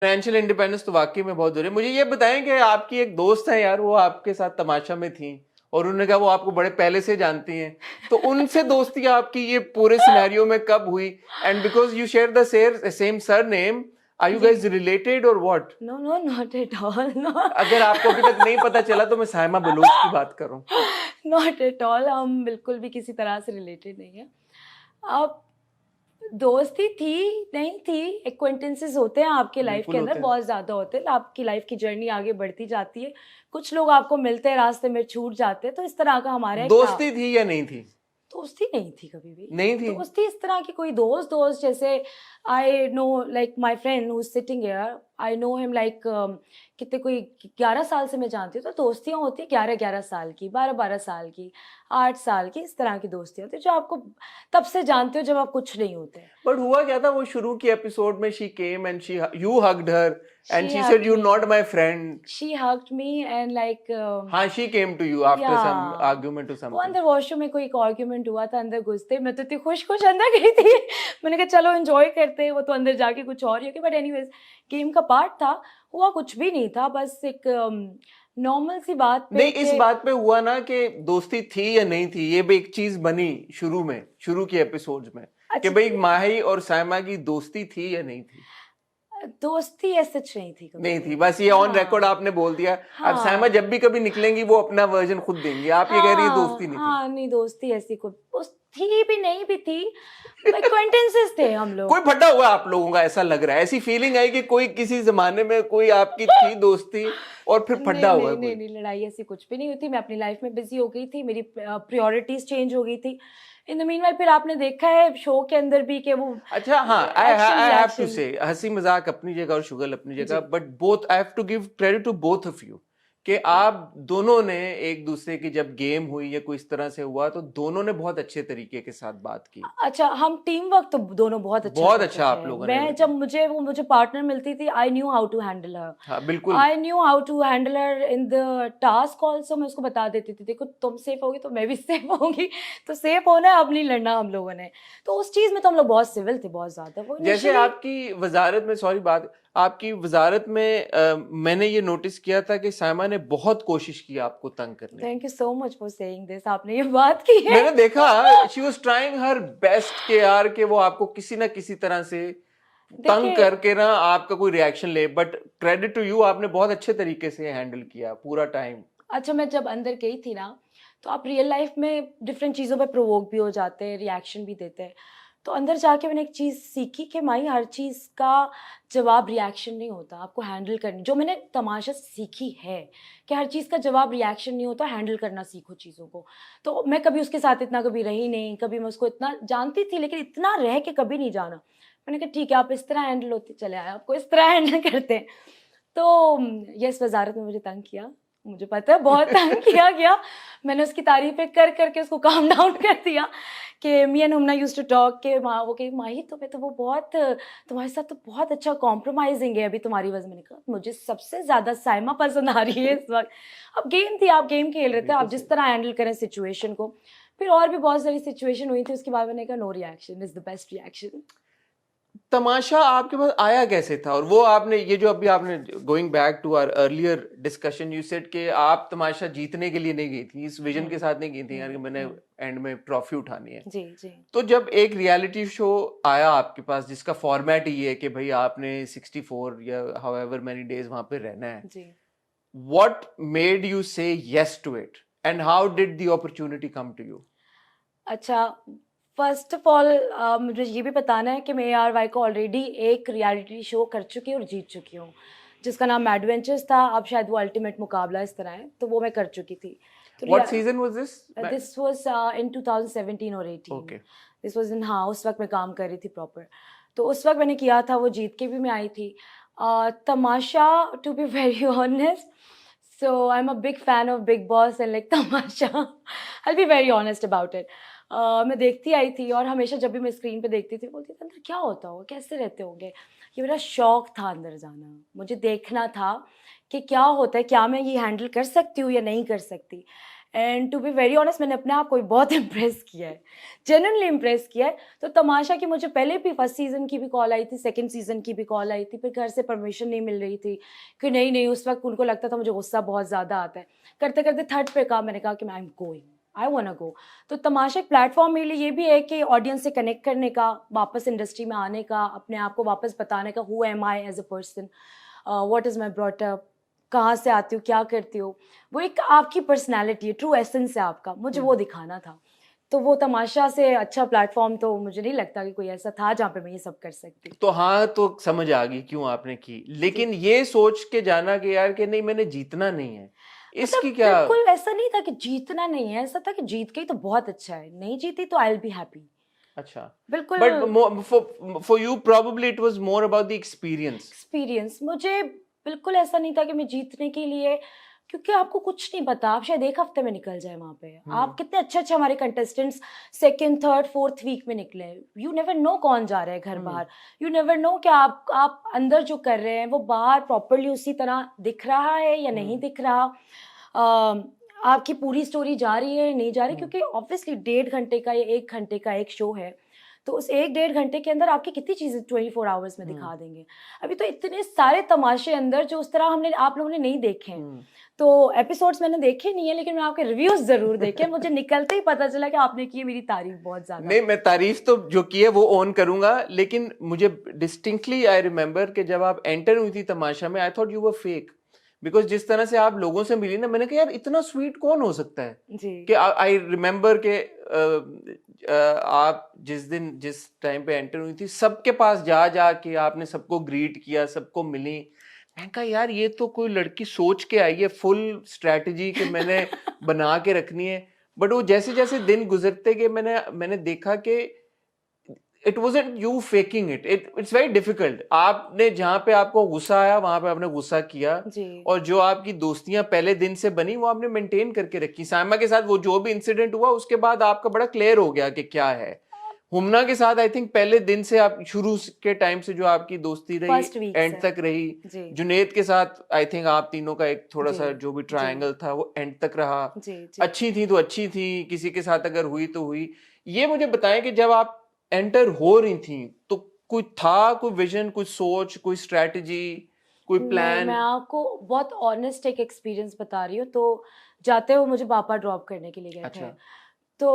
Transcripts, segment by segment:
Financial independence तो वाकई में बहुत जरूरी है। मुझे ये बताएं कि आपकी एक दोस्त है यार, वो आपके साथ तमाशा में थी और उन्होंने कहा वो आपको बड़े पहले से जानती हैं, तो उनसे दोस्ती आपकी ये पूरे सिनेरियो में कब हुई? And because you share the same surname, are you जी। Guys related or what? No no not at all, no. अगर आपको अभी तक नहीं पता चला तो मैं साइमा बलूच की बात कर रहा हूँ। नॉट एट ऑल, हम बिल्कुल भी किसी तरह से रिलेटेड नहीं है। अब दोस्ती थी नहीं थी, एक्वेंटेंसेस होते हैं आपके लाइफ बिल्कुल के अंदर, होते हैं। बहुत ज़्यादा होते हैं। आपकी लाइफ की जर्नी आगे बढ़ती जाती है, कुछ लोग आपको मिलते हैं, रास्ते में छूट जाते हैं, तो इस तरह का हमारा एक था। दोस्ती थी या नहीं थी? दोस्ती नहीं थी कभी भी। नहीं थी। दोस्ती इस तरह की कोई दोस्त दोस्त जैसे, I know like my friend who is sitting here, I know him like कितने कोई 11 साल से मैं जानती हूँ। तो दोस्तियाँ होती है 11-11 साल की, 12-12 साल की, 8 साल की, इस तरह की दोस्तियाँ होती है जो आपको तब से जानते हो जब आप कुछ नहीं होते। बट हुआ क्या था वो शुरू की एपिसोड में? She came and she you hugged her and She she said hugged you me. Not my friend. She hugged me and like हाँ, she came to you after some yeah. argument or वो something. अंदर washroom में कोई एक argument हुआ था, अंदर घुसते मैं तो इतनी खुश खुश अंदर गई थी। मैंने कहा चलो एंजॉय करते हैं, वो तो अंदर जाके कुछ और ही हो गया। बट एनीवेज गेम का पार्ट था, हुआ कुछ भी नहीं था, बस एक नॉर्मल सी बात पे नहीं, इस बात पे हुआ ना कि दोस्ती थी या नहीं थी, ये भी एक चीज बनी शुरू में, शुरू की एपिसोड्स में, कि अच्छा भाई माही और साइमा की दोस्ती थी या नहीं थी? दोस्ती ऐसे नहीं थी कभी नहीं थी, भी। बस ये ऑन रिकॉर्ड हाँ आपने बोल दिया। अब साइमा हाँ जब भी कभी निकलेंगी वो अपना वर्जन खुद देंगी, आप ये कह रही है हाँ दोस्ती नहीं थी। हाँ, नहीं दोस्ती ऐसी कोई थी भी नहीं भी थी, एक्वेंटेंसेस थे हम कोई लोग। फटा हुआ आप लोगों का, ऐसा लग रहा है, ऐसी फीलिंग आई कि कोई किसी जमाने में कोई आपकी थी दोस्ती और फिर फटा नहीं हुआ है नहीं नहीं कोई। नहीं, लड़ाई ऐसी कुछ भी नहीं हुई थी। मैं अपनी लाइफ में बिजी हो गई थी, मेरी प्रायोरिटीज चेंज हो गई थी। इन द मीनवाइल फिर आपने देखा है शो के अंदर भी कि वो अच्छा, हाँ, I action I have to reaction. से, हंसी मजाक अपनी जगह और शुगल अपनी जगह, जी but both I have to give credit to both of you कि आप दोनों ने एक दूसरे की जब गेम हुई या कोई इस तरह से हुआ तो दोनों ने बहुत अच्छे तरीके के साथ बात की। अच्छा, हम टीम वर्क तो दोनों बहुत अच्छा बहुत करते अच्छा आप थे। लोगों ने। मैं जब मुझे पार्टनर मिलती थी, I knew how to handle her. हाँ बिल्कुल। I knew how to handle her in the task also. मैं उसको बता देती थी देखो तुम सेफ होगी तो मैं भी सेफ होगी, तो सेफ होना है, अब नहीं लड़ना हम लोगों ने। तो उस चीज में तो हम लोग बहुत सिविल थे, बहुत ज्यादा। वो जैसे इनिशियली आपकी वजारत में, सॉरी बात, आपकी वजारत में मैंने ये नोटिस किया था कि साइमा ने बहुत कोशिश की आपको तंग करने की। Thank you so much for saying this, आपने ये बात की है। मैंने देखा she was trying her best के यार कि वो आपको किसी ना किसी तरह से तंग देखिए, करके ना आपका कोई रिएक्शन ले, बट क्रेडिट टू यू, आपने बहुत अच्छे तरीके से हैंडल किया पूरा टाइम। अच्छा मैं जब अंदर गई थी ना, तो आप रियल लाइफ में डिफरेंट चीज़ों पे प्रोवोक भी हो जाते हैं, रिएक्शन भी देते हैं। तो अंदर जाके मैंने एक चीज़ सीखी कि माही हर चीज़ का जवाब रिएक्शन नहीं होता, आपको हैंडल करनी। जो मैंने तमाशा से सीखी है कि हर चीज़ का जवाब रिएक्शन नहीं होता, हैंडल करना सीखो चीज़ों को। तो मैं कभी उसके साथ इतना कभी रही नहीं, कभी मैं उसको इतना जानती थी लेकिन इतना रह के कभी नहीं जाना। मैंने कहा ठीक है आप इस तरह हैंडल होते चले आए, आपको इस तरह हैंडल करते हैं। तो यस, वज़ारत में मुझे तंग किया, मुझे पता है बहुत तंग किया गया। मैंने उसकी तारीफ़ें कर करके उसको काम डाउन कर दिया कि me and Humna used to talk कि माँ वो कही माही तुम्हें तो वो बहुत तुम्हारे साथ तो बहुत अच्छा कॉम्प्रोमाइज़िंग है अभी तुम्हारी वज़ह। मैंने कहा मुझे सबसे ज़्यादा साइमा पसंद आ रही है इस वक़्त। अब गेम थी, आप गेम खेल रहे थे, बिल्कुल आप सही। जिस तरह हैंडल करें सिचुएशन को। फिर और भी बहुत सारी सिचुएशन हुई थी, उसके बाद मैंने कहा no reaction is the best reaction. Tamasha आपके पास आया कैसे था? और वो आपने ये जो अभी आपने, going back to our earlier discussion, you said कि आप तमाशा जीतने के लिए नहीं गई थी, इस विजन हुँ, के साथ नहीं गई थी यार कि मैंने हुँ। एंड में ट्रॉफी उठानी है। जी, जी, तो जब एक रियलिटी शो आया आपके पास जिसका फॉर्मेट ही है कि भाई आपने 64 या हाउएवर मेनी डेज वहां पे रहना है, जी। What made you say yes to it and how did the opportunity come to you? अच्छा, फ़र्स्ट ऑफ़ ऑल मुझे ये भी बताना है कि मैं ARY को ऑलरेडी एक रियलिटी शो कर चुकी हूँ और जीत चुकी हूँ, जिसका नाम एडवेंचर्स था। अब शायद वो अल्टीमेट मुकाबला इस तरह है, तो वो मैं कर चुकी थी। तो what season was this? This was in 2017 और 18। ओके। दिस वाज़ इन, हाँ, उस वक़्त मैं काम कर रही थी प्रॉपर। तो उस वक़्त मैंने किया था, वो जीत के भी मैं आई थी। Tamasha, to be very honest, so I am a big fan of Bigg Boss and like Tamasha. I will be very honest about it. मैं देखती आई थी और हमेशा जब भी मैं स्क्रीन पे देखती थी बोलती थी अंदर क्या होता होगा, कैसे रहते होंगे। ये मेरा शौक था अंदर जाना, मुझे देखना था कि क्या होता है, क्या मैं ये हैंडल कर सकती हूँ या नहीं कर सकती। And to be very honest मैंने अपने आप को भी बहुत इम्प्रेस किया है, जेन्युइनली इम्प्रेस किया है। तो तमाशा की मुझे पहले भी फर्स्ट सीज़न की भी कॉल आई थी, सेकंड सीज़न की भी कॉल आई थी, फिर घर से परमिशन नहीं मिल रही थी कि नहीं उस वक्त उनको लगता था मुझे गुस्सा बहुत ज़्यादा आता है। करते करते थर्ड पे कहा, मैंने कहा कि I am going, I want go. तो तमाशा एक प्लेटफॉर्म मेरे लिए ये भी है कि ऑडियंस से कनेक्ट करने का, वापस इंडस्ट्री में आने का, अपने आप को वापस बताने का, who am I as a person, what is my brought up, कहाँ से आती हो, क्या करती हो, वो एक आपकी पर्सनैलिटी है, ट्रू एसेंस है आपका, मुझे वो दिखाना था। तो वो तमाशा से अच्छा प्लेटफॉर्म तो मुझे नहीं लगता कि कोई ऐसा था जहाँ पे मैं ये सब कर सकती। तो हाँ, तो समझ आ गई क्यों आपने की, लेकिन ये सोच के जाना कि यार कि नहीं मैंने जीतना नहीं है, मतलब इसकी क्या? बिल्कुल ऐसा नहीं था कि जीतना नहीं है, ऐसा था कि जीत गई तो बहुत अच्छा है, नहीं जीती तो आई विल बी हैप्पी। अच्छा, बिल्कुल। But for you probably it was more about the experience. Experience, मुझे बिल्कुल ऐसा नहीं था कि मैं जीतने के लिए, क्योंकि आपको कुछ नहीं पता, आप शायद एक हफ्ते में निकल जाए वहाँ पे। आप कितने अच्छे अच्छे हमारे contestants second third fourth week में निकले, यू नेवर नो कौन जा रहा है घर बाहर, यू नेवर नो कि आप अंदर जो कर रहे हैं वो बाहर प्रॉपरली उसी तरह दिख रहा है या नहीं दिख रहा, आपकी पूरी स्टोरी जा रही है नहीं जा रही, क्योंकि ऑब्वियसली 1.5 घंटे का या 1 घंटे का एक शो है, तो उस 1-1.5 घंटे के अंदर आपकी कितनी चीज़ें 24 आवर्स में दिखा देंगे। अभी तो इतने सारे तमाशे अंदर जो उस तरह हमने आप लोगों ने नहीं देखे हैं, तो एपिसोड्स मैंने देखे नहीं है, लेकिन मैं आपके रिव्यूज जरूर देखे, मुझे निकलते ही पता चला कि आपने की मेरी तारीफ बहुत ज्यादा। नहीं, मैं तारीफ तो जो की है वो ऑन करूंगा, लेकिन मुझे डिस्टिंक्टली आई रिमेम्बर कि जब आप एंटर हुई थी तमाशा में, I thought you were fake, because जिस तरह से आप लोगों से मिली ना, मैंने कहा यार इतना स्वीट कौन हो सकता है जी। कि आई रिमेम्बर के आप जिस टाइम पे एंटर हुई थी, सबके पास जा के आपने सबको ग्रीट किया, सबको मिली। मैंने कहा यार ये तो कोई लड़की सोच के आई है, फुल स्ट्रैटेजी कि मैंने बना के रखनी है। बट वो जैसे जैसे दिन गुजरते गए मैंने देखा कि it wasn't you faking it, it's very difficult. आपने जहां पे आपको गुस्सा आया वहां पे आपने गुस्सा किया, जी। और जो आपकी दोस्तियां पहले दिन से बनी वो आपने मेंटेन करके रखी। सायमा के साथ वो जो भी इंसिडेंट हुआ उसके बाद आपका बड़ा क्लियर हो गया कि क्या है। हुमना के साथ आई थिंक पहले दिन से, आप शुरू के टाइम से जो आपकी दोस्ती रही एंड तक रही। जुनेद के साथ आई थिंक आप तीनों का एक थोड़ा सा जो भी ट्रायंगल था वो एंड तक रहा। अच्छी थी तो अच्छी थी, किसी के साथ अगर हुई तो हुई। ये मुझे बताएं कि जब आप एंटर हो रही थी तो कोई था, कोई विजन, कोई सोच, कोई स्ट्रेटजी, कोई प्लान? मैं आपको बहुत ऑनेस्ट एक एक्सपीरियंस बता रही हूँ। तो जाते हुए मुझे पापा ड्रॉप करने के लिए गए थे, तो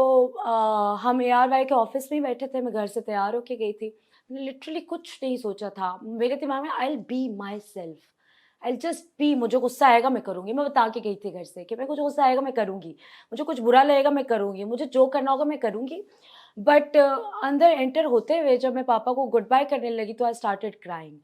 हम ARY के ऑफिस में ही बैठे थे, मैं घर से तैयार होके गई थी, मैंने लिटरली कुछ नहीं सोचा था, मेरे दिमाग में आई will be my self, I will just be, मुझे गुस्सा आएगा मैं करूँगी, मैं बता के गई थी घर से कि मैं कुछ गुस्सा आएगा मैं करूँगी, मुझे कुछ बुरा लगेगा मैं करूँगी, मुझे जो करना होगा मैं करूँगी। बट अंदर एंटर होते हुए जब मैं पापा को गुड बाय करने लगी तो आई स्टार्टेड क्राइंग,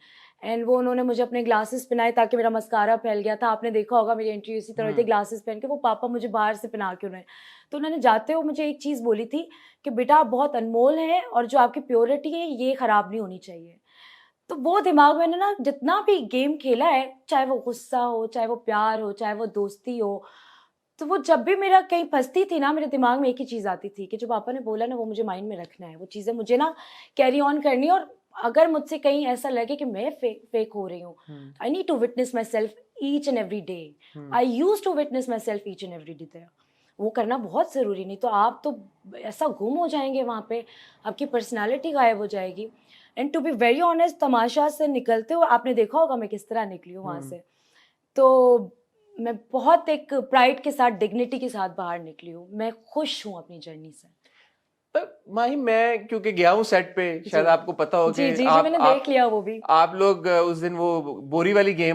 एंड वो उन्होंने मुझे अपने ग्लासेस पहनाए ताकि मेरा मस्कारा फैल गया था, आपने देखा होगा मेरी एंट्री इसी तरह थी, ग्लासेस पहन के वो पापा मुझे बाहर से पहना के उन्हें, तो उन्होंने जाते हुए मुझे एक चीज़ बोली थी कि बेटा आप बहुत अनमोल हैं और जो आपकी प्योरिटी है ये ख़राब नहीं होनी चाहिए। तो वो दिमाग में ना जितना भी गेम खेला है, चाहे वो गुस्सा हो, चाहे वो प्यार हो, चाहे वो दोस्ती हो, तो वो जब भी मेरा कहीं फंसती थी ना, मेरे दिमाग में एक ही चीज़ आती थी कि जो पापा ने बोला ना वो मुझे माइंड में रखना है, वो चीज़ें मुझे ना कैरी ऑन करनी है। और अगर मुझसे कहीं ऐसा लगे कि मैं फेक हो रही हूँ, I need to witness myself each and every day, I use to witness myself each and every day. वो करना बहुत ज़रूरी, नहीं तो आप तो ऐसा गुम हो जाएंगे वहाँ पे, आपकी पर्सनालिटी गायब हो जाएगी। And to be very honest, Tamasha से निकलते हो आपने देखा होगा मैं किस तरह निकली हूँ वहाँ से, तो मैं बहुत एक प्राइड के साथ, डिग्निटी के साथ बाहर निकली हूँ, मैं खुश हूँ अपनी जर्नी से। माही, मैं क्योंकि गया हूँ सेट पे, शायद आपको पता हो कि जी, मैंने देख लिया वो भी। आप लोग उस दिन वो बोरी वाली गेम